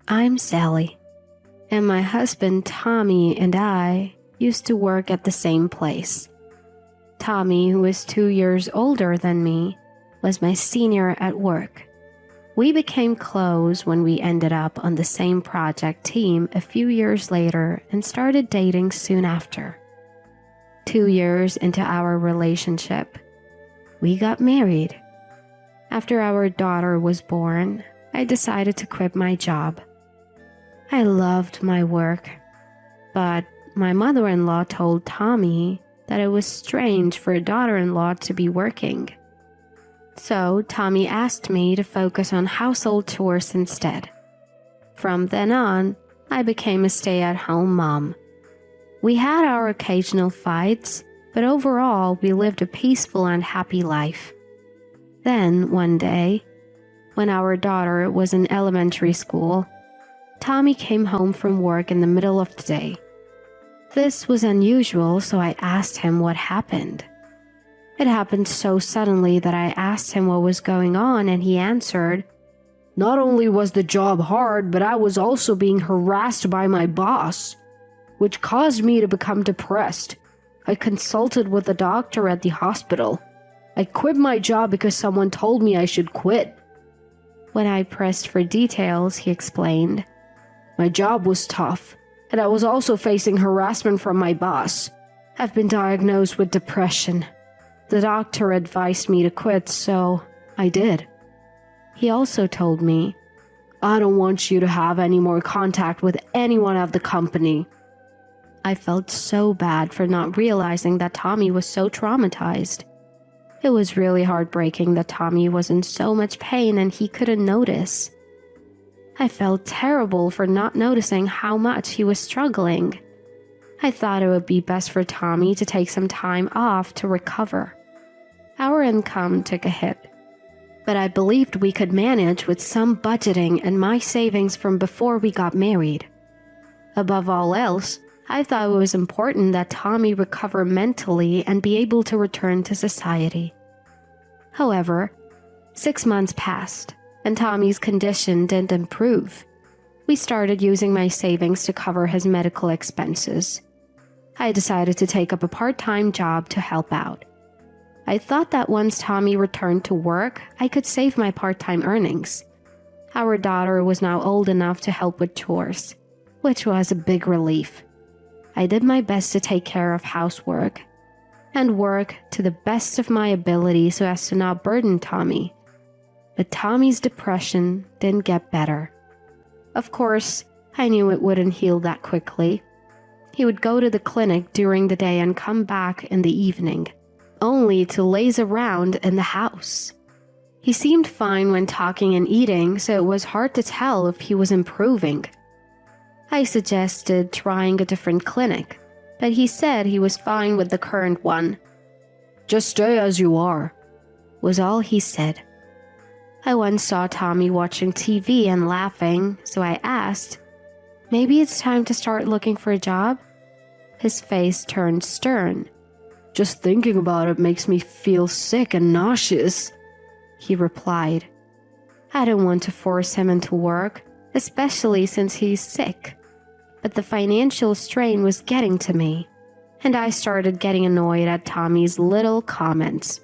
I'm Sally, and my husband Tommy and I used to work at the same place. Tommy, who is 2 years older than me, was my senior at work. We became close when we ended up on the same project team a few years later and started dating soon after. 2 years into our relationship, we got married. After our daughter was born, I decided to quit my job. I loved my work, but my mother-in-law told Tommy that it was strange for a daughter-in-law to be working. So Tommy asked me to focus on household chores instead. From then on, I became a stay-at-home mom. We had our occasional fights, but overall we lived a peaceful and happy life. Then, one day, when our daughter was in elementary school, Tommy came home from work in the middle of the day. This was unusual, so I asked him what happened. It happened so suddenly that I asked him what was going on, and he answered, "Not only was the job hard, but I was also being harassed by my boss, which caused me to become depressed. I consulted with a doctor at the hospital. I quit my job because someone told me I should quit." When I pressed for details, he explained, "My job was tough, and I was also facing harassment from my boss. I've been diagnosed with depression. The doctor advised me to quit, so I did." He also told me, "I don't want you to have any more contact with anyone at the company." I felt so bad for not realizing that Tommy was so traumatized. It was really heartbreaking that Tommy was in so much pain and he couldn't notice. I felt terrible for not noticing how much he was struggling. I thought it would be best for Tommy to take some time off to recover. Our income took a hit, but I believed we could manage with some budgeting and my savings from before we got married. Above all else, I thought it was important that Tommy recover mentally and be able to return to society. However, 6 months passed, and Tommy's condition didn't improve. We started using my savings to cover his medical expenses. I decided to take up a part-time job to help out. I thought that once Tommy returned to work, I could save my part-time earnings. Our daughter was now old enough to help with chores, which was a big relief. I did my best to take care of housework and work to the best of my ability so as to not burden Tommy. But Tommy's depression didn't get better. Of course, I knew it wouldn't heal that quickly. He would go to the clinic during the day and come back in the evening, only to laze around in the house. He seemed fine when talking and eating, so it was hard to tell if he was improving. I suggested trying a different clinic, but he said he was fine with the current one. "Just stay as you are," was all he said. I once saw Tommy watching TV and laughing, so I asked, "Maybe it's time to start looking for a job?" His face turned stern. "Just thinking about it makes me feel sick and nauseous," he replied. I didn't want to force him into work, especially since he's sick. But the financial strain was getting to me, and I started getting annoyed at Tommy's little comments.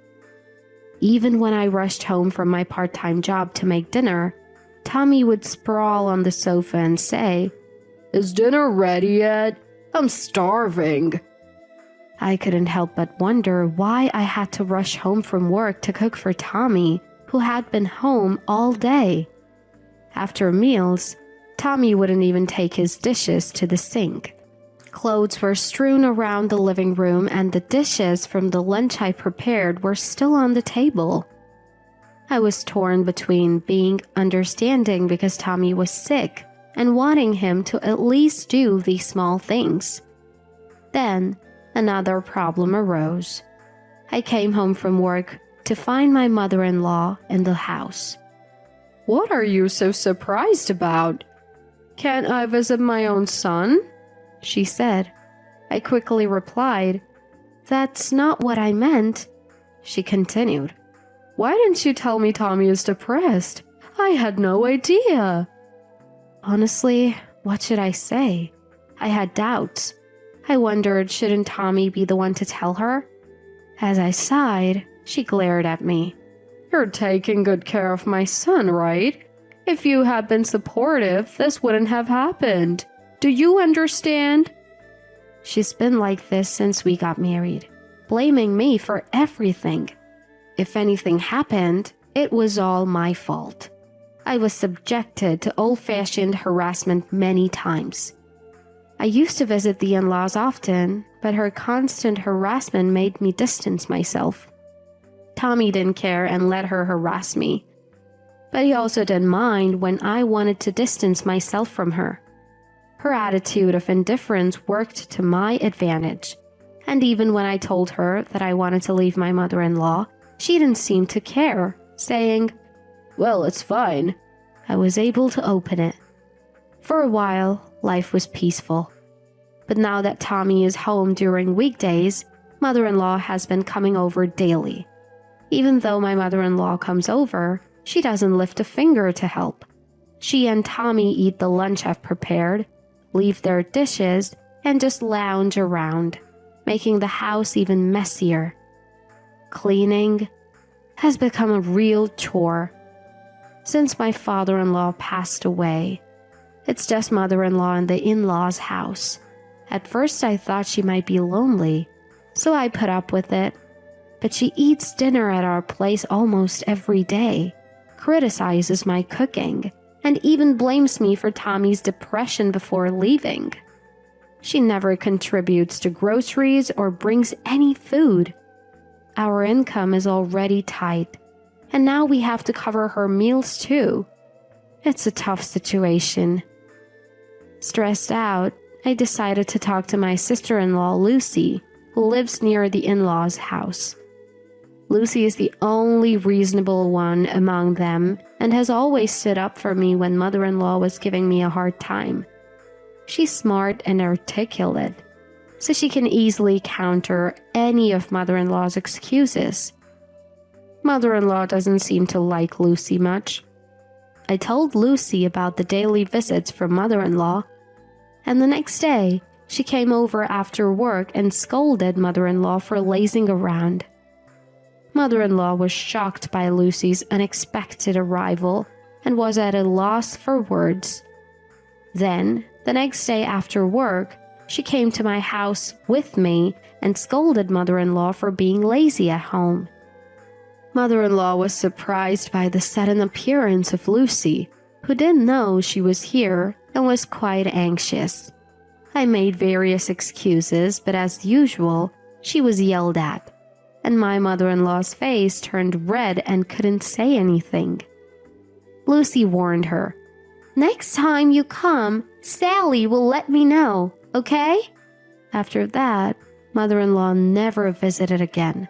Even when I rushed home from my part-time job to make dinner, Tommy would sprawl on the sofa and say, "Is dinner ready yet? I'm starving." I couldn't help but wonder why I had to rush home from work to cook for Tommy, who had been home all day. After meals, Tommy wouldn't even take his dishes to the sink. Clothes were strewn around the living room, and the dishes from the lunch I prepared were still on the table. I was torn between being understanding because Tommy was sick and wanting him to at least do these small things. Then, another problem arose. I came home from work to find my mother-in-law in the house. "What are you so surprised about? Can't I visit my own son?" she said. I quickly replied, "That's not what I meant." She continued, "Why didn't you tell me Tommy is depressed? I had no idea." Honestly, what should I say? I had doubts. I wondered, shouldn't Tommy be the one to tell her? As I sighed, she glared at me. You're taking good care of my son, right? If you had been supportive, this wouldn't have happened. Do you understand? She's been like this since we got married, blaming me for everything. If anything happened, it was all my fault. I was subjected to old-fashioned harassment many times. I used to visit the in-laws often, but her constant harassment made me distance myself. Tommy didn't care and let her harass me, but he also didn't mind when I wanted to distance myself from her. Her attitude of indifference worked to my advantage, and even when I told her that I wanted to leave my mother-in-law, she didn't seem to care, saying, "Well, it's fine." I was able to open it. For a while, life was peaceful. But now that Tommy is home during weekdays, mother-in-law has been coming over daily. Even though my mother-in-law comes over, she doesn't lift a finger to help. She and Tommy eat the lunch I've prepared, leave their dishes, and just lounge around, making the house even messier. Cleaning has become a real chore. Since my father-in-law passed away, it's just mother-in-law in the in-laws' house. At first I thought she might be lonely, so I put up with it. But she eats dinner at our place almost every day, criticizes my cooking, and even blames me for Tommy's depression before leaving. She never contributes to groceries or brings any food. Our income is already tight, and now we have to cover her meals too. It's a tough situation. Stressed out, I decided to talk to my sister-in-law, Lucy, who lives near the in-laws' house. Lucy is the only reasonable one among them and has always stood up for me when mother-in-law was giving me a hard time. She's smart and articulate, so she can easily counter any of mother-in-law's excuses. Mother-in-law doesn't seem to like Lucy much. I told Lucy about the daily visits from mother-in-law, and the next day she came over after work and scolded mother-in-law for lazing around. Mother-in-law was shocked by Lucy's unexpected arrival and was at a loss for words. Then, the next day after work, she came to my house with me and scolded mother-in-law for being lazy at home. Mother-in-law was surprised by the sudden appearance of Lucy, who didn't know she was here and was quite anxious. I made various excuses, but as usual, she was yelled at, and my mother-in-law's face turned red and couldn't say anything. Lucy warned her, "Next time you come, Sally will let me know, okay?" After that, mother-in-law never visited again.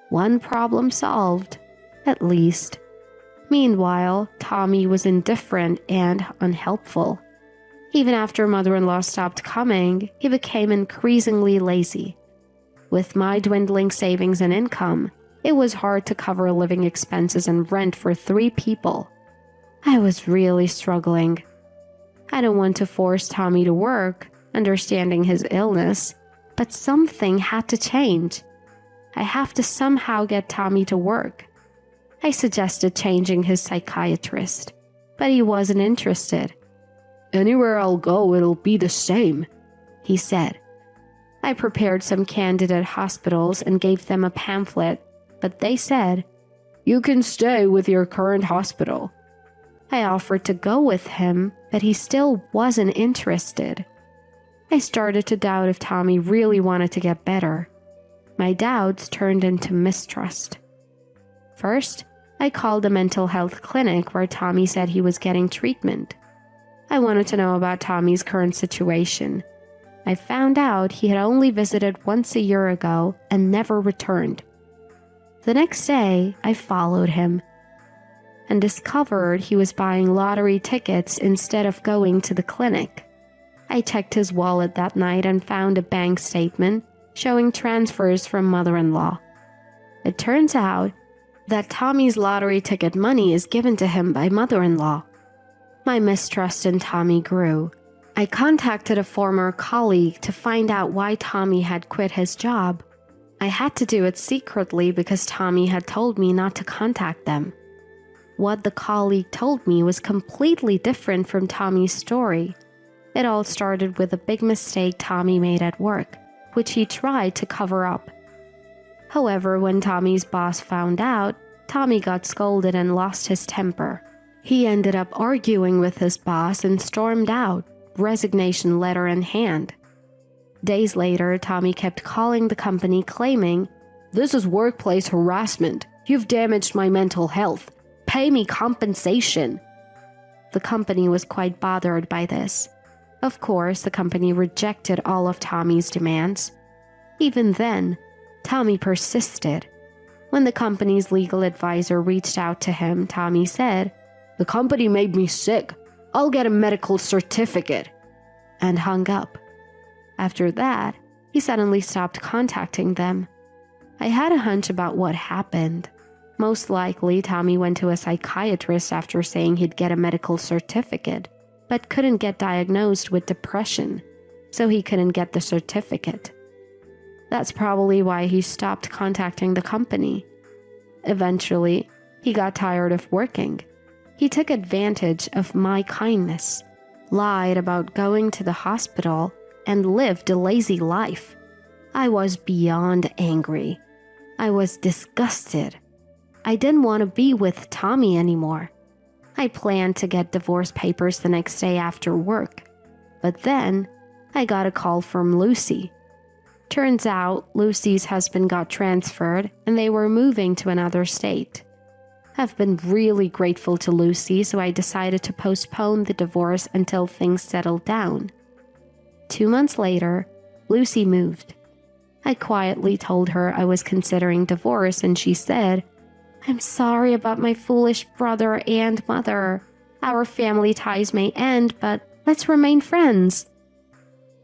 One problem solved, at least. Meanwhile, Tommy was indifferent and unhelpful. Even after mother-in-law stopped coming, he became increasingly lazy. With my dwindling savings and income, it was hard to cover living expenses and rent for 3 people. I was really struggling. I don't want to force Tommy to work, understanding his illness, but something had to change. I have to somehow get Tommy to work. I suggested changing his psychiatrist, but he wasn't interested. "Anywhere I'll go, it'll be the same," he said. I prepared some candidate hospitals and gave them a pamphlet, but they said, "You can stay with your current hospital." I offered to go with him, but he still wasn't interested. I started to doubt if Tommy really wanted to get better. My doubts turned into mistrust. First, I called a mental health clinic where Tommy said he was getting treatment. I wanted to know about Tommy's current situation. I found out he had only visited once a year ago and never returned. The next day, I followed him and discovered he was buying lottery tickets instead of going to the clinic. I checked his wallet that night and found a bank statement showing transfers from mother-in-law. It turns out that Tommy's lottery ticket money is given to him by mother-in-law. My mistrust in Tommy grew. I contacted a former colleague to find out why Tommy had quit his job. I had to do it secretly because Tommy had told me not to contact them. What the colleague told me was completely different from Tommy's story. It all started with a big mistake Tommy made at work, which he tried to cover up. However, when Tommy's boss found out, Tommy got scolded and lost his temper. He ended up arguing with his boss and stormed out, resignation letter in hand. Days later, Tommy kept calling the company claiming, "This is workplace harassment. You've damaged my mental health. Pay me compensation." The company was quite bothered by this. Of course, the company rejected all of Tommy's demands. Even then, Tommy persisted. When the company's legal advisor reached out to him, Tommy said, "The company made me sick. I'll get a medical certificate," and hung up. After that, he suddenly stopped contacting them. I had a hunch about what happened. Most likely, Tommy went to a psychiatrist after saying he'd get a medical certificate, but couldn't get diagnosed with depression, so he couldn't get the certificate. That's probably why he stopped contacting the company. Eventually, he got tired of working. He took advantage of my kindness, lied about going to the hospital, and lived a lazy life. I was beyond angry. I was disgusted. I didn't want to be with Tommy anymore. I planned to get divorce papers the next day after work. But then, I got a call from Lucy. Turns out, Lucy's husband got transferred and they were moving to another state. I've been really grateful to Lucy, so I decided to postpone the divorce until things settled down. 2 months later, Lucy moved. I quietly told her I was considering divorce and she said, "I'm sorry about my foolish brother and mother. Our family ties may end, but let's remain friends."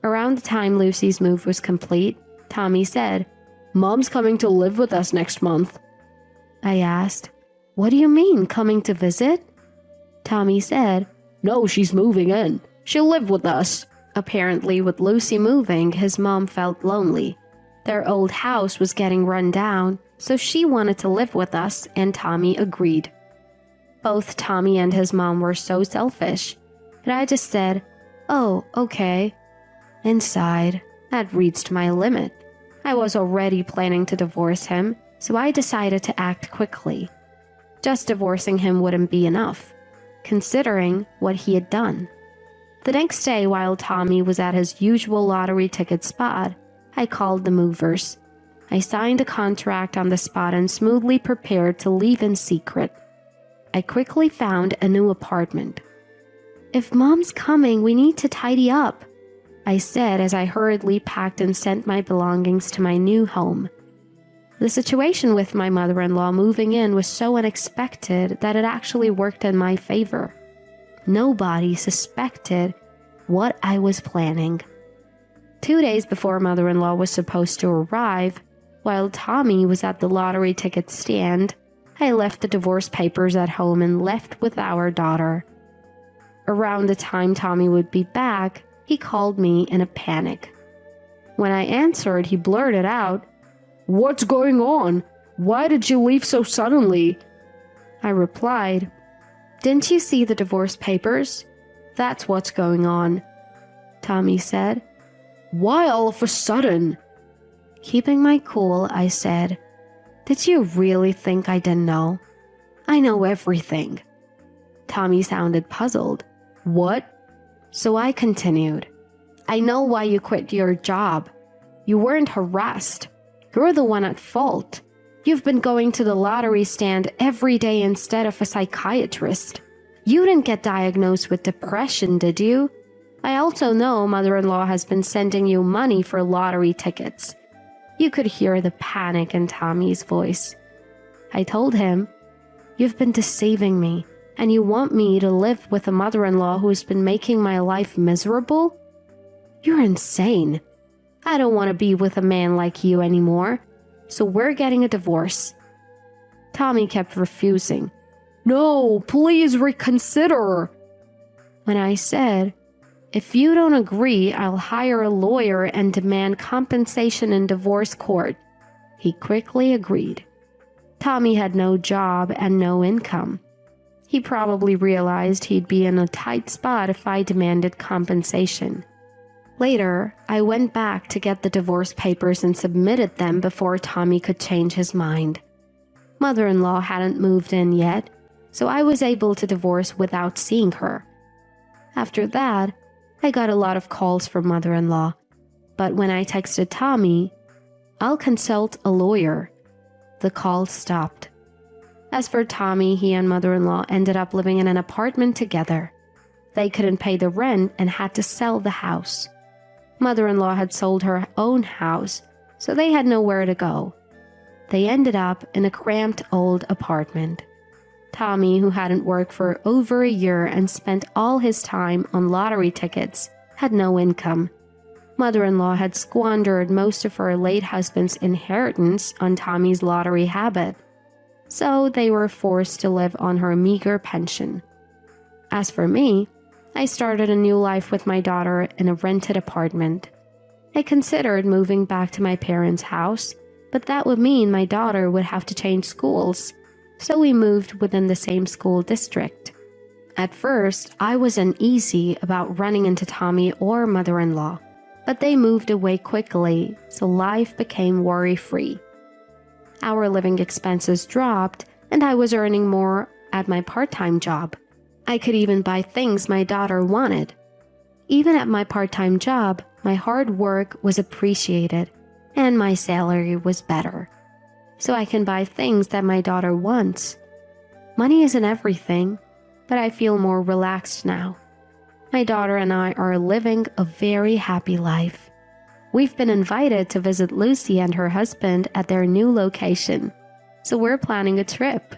Around the time Lucy's move was complete, Tommy said, "Mom's coming to live with us next month." I asked, "What do you mean, coming to visit?" Tommy said, "No, she's moving in. She'll live with us." Apparently, with Lucy moving, his mom felt lonely. Their old house was getting run down, so she wanted to live with us, and Tommy agreed. Both Tommy and his mom were so selfish, and I just said, "Oh, okay." Inside, I'd reached my limit. I was already planning to divorce him, so I decided to act quickly. Just divorcing him wouldn't be enough, considering what he had done. The next day, while Tommy was at his usual lottery ticket spot, I called the movers. I signed a contract on the spot and smoothly prepared to leave in secret. I quickly found a new apartment. "If Mom's coming, we need to tidy up," I said as I hurriedly packed and sent my belongings to my new home. The situation with my mother-in-law moving in was so unexpected that it actually worked in my favor. Nobody suspected what I was planning. 2 days before mother-in-law was supposed to arrive, while Tommy was at the lottery ticket stand, I left the divorce papers at home and left with our daughter. Around the time Tommy would be back, he called me in a panic. When I answered, he blurted out, "What's going on? Why did you leave so suddenly?" I replied, "Didn't you see the divorce papers? That's what's going on." Tommy said, "Why all of a sudden?" Keeping my cool, I said, "Did you really think I didn't know? I know everything." Tommy sounded puzzled. "What?" So I continued, "I know why you quit your job. You weren't harassed. You're the one at fault. You've been going to the lottery stand every day instead of a psychiatrist. You didn't get diagnosed with depression, did you? I also know mother-in-law has been sending you money for lottery tickets." You could hear the panic in Tommy's voice. I told him, "You've been deceiving me, and you want me to live with a mother-in-law who's been making my life miserable? You're insane. I don't want to be with a man like you anymore, so we're getting a divorce." Tommy kept refusing. "No, please reconsider." When I said, "If you don't agree, I'll hire a lawyer and demand compensation in divorce court," he quickly agreed. Tommy had no job and no income. He probably realized he'd be in a tight spot if I demanded compensation. Later, I went back to get the divorce papers and submitted them before Tommy could change his mind. Mother-in-law hadn't moved in yet, so I was able to divorce without seeing her. After that, I got a lot of calls from mother-in-law, but when I texted Tommy, "I'll consult a lawyer," the calls stopped. As for Tommy, he and mother-in-law ended up living in an apartment together. They couldn't pay the rent and had to sell the house. Mother-in-law had sold her own house, so they had nowhere to go. They ended up in a cramped old apartment. Tommy, who hadn't worked for over a year and spent all his time on lottery tickets, had no income. Mother-in-law had squandered most of her late husband's inheritance on Tommy's lottery habit, so they were forced to live on her meager pension. As for me, I started a new life with my daughter in a rented apartment. I considered moving back to my parents' house, but that would mean my daughter would have to change schools, so we moved within the same school district. At first, I was uneasy about running into Tommy or mother-in-law, but they moved away quickly, so life became worry-free. Our living expenses dropped, and I was earning more at my part-time job. I could even buy things my daughter wanted. Even at my part-time job, my hard work was appreciated, and my salary was better. So I can buy things that my daughter wants. Money isn't everything, but I feel more relaxed now. My daughter and I are living a very happy life. We've been invited to visit Lucy and her husband at their new location, so we're planning a trip.